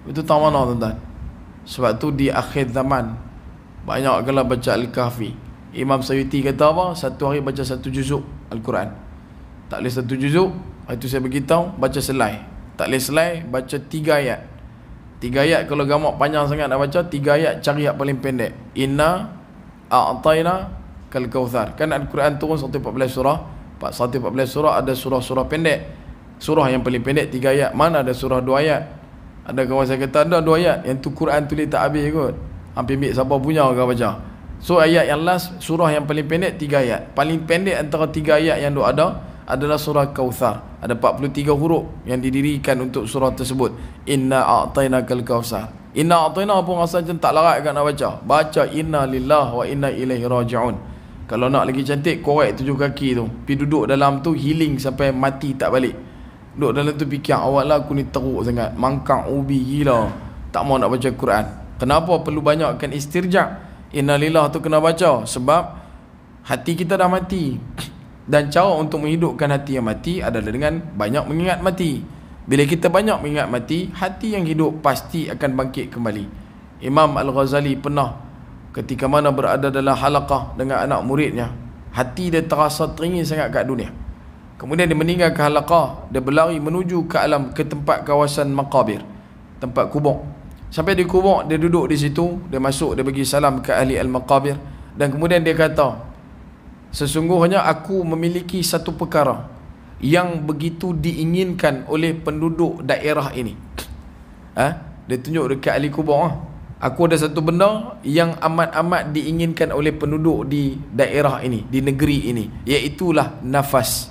Itu tahu mana tuan-tuan? Sebab tu di akhir zaman banyak kalau baca Al-Kahfi. Imam Sayuti kata apa? Satu hari baca satu juzuk Al-Quran. Tak boleh satu juzuk, itu saya beritahu baca selai. Tak boleh selai, baca 3 ayat. 3 ayat kalau gamak panjang sangat nak baca, 3 ayat cari yang paling pendek. Inna a'tayna kal kautsar. Kan Al-Quran turun 114 surah. 114 surah, ada surah-surah pendek. Surah yang paling pendek 3 ayat. Mana ada surah 2 ayat? Ada kawan saya kata ada 2 ayat. Yang tu Quran tulis tak habis kot. Hampir ambil siapa punya kau baca. So ayat yang last, surah yang paling pendek 3 ayat. Paling pendek antara 3 ayat yang ada adalah surah Kautsar. Ada 43 huruf yang didirikan untuk surah tersebut. Inna a'tainakal kautsar. Inna a'taina pun rasa macam tak larat kan nak baca. Baca inna lillah wa inna ilaihi raji'un. Kalau nak lagi cantik, korek 7 kaki tu. Pergi duduk dalam tu, healing sampai mati tak balik. Duduk dalam tu fikir, awak lah aku ni teruk sangat, mangkang ubi gila, tak mau nak baca Quran. Kenapa perlu banyakkan istirja? Innalillah tu kena baca. Sebab hati kita dah mati. Dan cara untuk menghidupkan hati yang mati adalah dengan banyak mengingat mati. Bila kita banyak mengingat mati, hati yang hidup pasti akan bangkit kembali. Imam Al-Ghazali pernah ketika mana berada dalam halaqah dengan anak muridnya, hati dia terasa teringin sangat kat dunia. Kemudian dia meninggalkan halaqah, dia berlari menuju ke tempat kawasan maqabir, tempat kubur. Sampai di kubur, dia duduk di situ, dia masuk, dia bagi salam ke ahli al-maqabir, dan kemudian dia kata, sesungguhnya aku memiliki satu perkara yang begitu diinginkan oleh penduduk daerah ini. Dia tunjuk dekat ahli kubur. Aku ada satu benda yang amat-amat diinginkan oleh penduduk di daerah ini, di negeri ini, iaitulah nafas.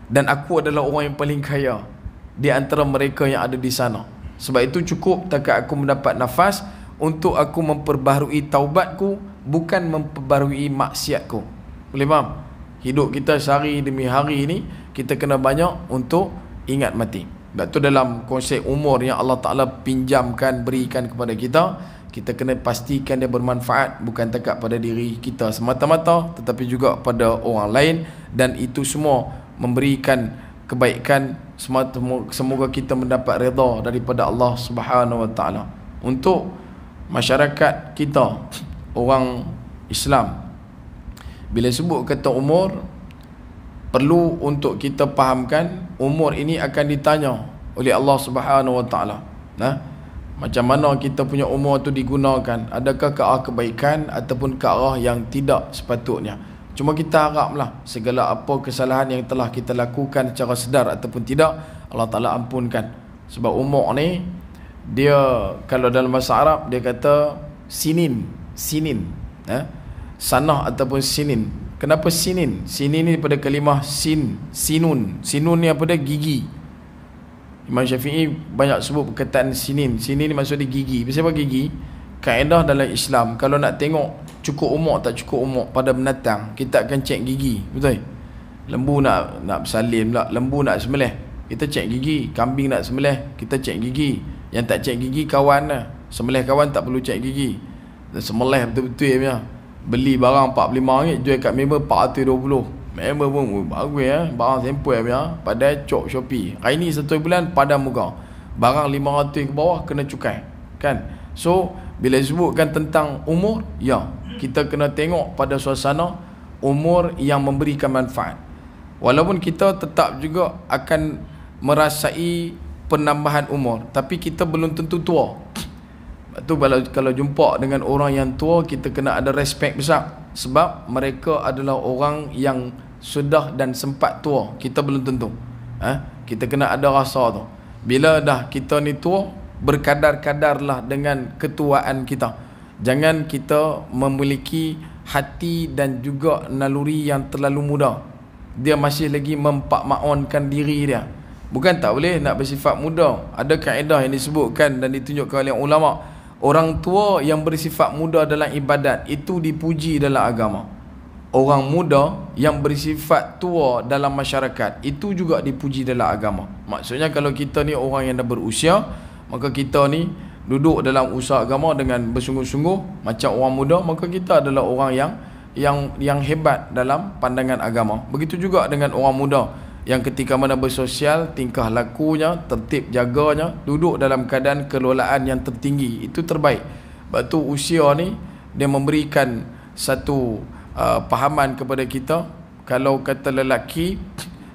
Dan aku adalah orang yang paling kaya di antara mereka yang ada di sana. Sebab itu cukup takat aku mendapat nafas untuk aku memperbaharui taubatku, bukan memperbaharui maksiatku. Boleh faham? Hidup kita sehari demi hari ini, kita kena banyak untuk ingat mati. Sebab tu dalam konsep umur yang Allah Ta'ala pinjamkan, berikan kepada kita, kita kena pastikan dia bermanfaat, bukan takat pada diri kita semata-mata, tetapi juga pada orang lain. Dan itu semua memberikan kebaikan. Semoga kita mendapat redha daripada Allah Subhanahu Wa Ta'ala. Untuk masyarakat kita, orang Islam, bila sebut kata umur, perlu untuk kita fahamkan umur ini akan ditanya oleh Allah Subhanahu Wa Ta'ala. Macam mana kita punya umur tu digunakan? Adakah ke arah kebaikan ataupun ke arah yang tidak sepatutnya? Cuma kita haraplah segala apa kesalahan yang telah kita lakukan secara sedar ataupun tidak, Allah Ta'ala ampunkan. Sebab umur ni, dia kalau dalam bahasa Arab dia kata sinin. Sanah ataupun sinin. Kenapa sinin? Sinin ni daripada kalimah sinun. Sinun ni apa dia? Gigi. Imam Syafi'i banyak sebut perkataan sinin. Sinin ni maksudnya gigi. Kenapa gigi? Kaedah dalam Islam, kalau nak tengok cukup umur tak cukup umur pada binatang, kita akan cek gigi. Betul? Lembu nak bersalin pula, lembu nak sembelih, kita cek gigi. Kambing nak sembelih, kita cek gigi. Yang tak cek gigi kawan lah. Sembelih kawan tak perlu cek gigi. Dan sembelih betul-betul punya. Beli barang RM45, jual kat member RM420. Member pun bagus ya, barang sampel punya, padahal cok Shopee. Hari ni 1 bulan padam muka. Barang RM500 ke bawah kena cukai. Kan? So bila sebutkan tentang umur, ya, kita kena tengok pada suasana umur yang memberikan manfaat. Walaupun kita tetap juga akan merasai penambahan umur, tapi kita belum tentu tua. Itu kalau jumpa dengan orang yang tua, kita kena ada respect besar. Sebab mereka adalah orang yang sudah dan sempat tua. Kita belum tentu. Kita kena ada rasa tu. Bila dah kita ni tua, berkadar-kadarlah dengan ketuaan kita. Jangan kita memiliki hati dan juga naluri yang terlalu muda. Dia masih lagi mempakmaonkan diri dia. Bukan tak boleh nak bersifat muda. Ada kaedah yang disebutkan dan ditunjukkan oleh ulama. Orang tua yang bersifat muda dalam ibadat itu dipuji dalam agama. Orang muda yang bersifat tua dalam masyarakat itu juga dipuji dalam agama. Maksudnya kalau kita ni orang yang dah berusia, maka kita ni duduk dalam usaha agama dengan bersungguh-sungguh macam orang muda, maka kita adalah orang yang hebat dalam pandangan agama. Begitu juga dengan orang muda Yang ketika mana bersosial, tingkah lakunya, tertib jaganya, duduk dalam keadaan kelolaan yang tertinggi, itu terbaik. Sebab tu usia ni dia memberikan satu pahaman kepada kita. Kalau kata lelaki,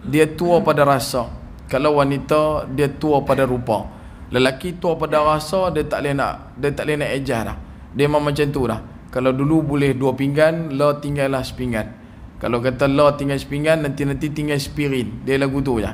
dia tua pada rasa. Kalau wanita, dia tua pada rupa. Lelaki tua pada rasa, dia tak boleh nak ejah dah. Dia memang macam tu dah. Kalau dulu boleh 2 pinggan, lah tinggallah sepinggan. Kalau kata lah tinggal sepinggan, nanti tinggal spirin. Dia lagu tu je.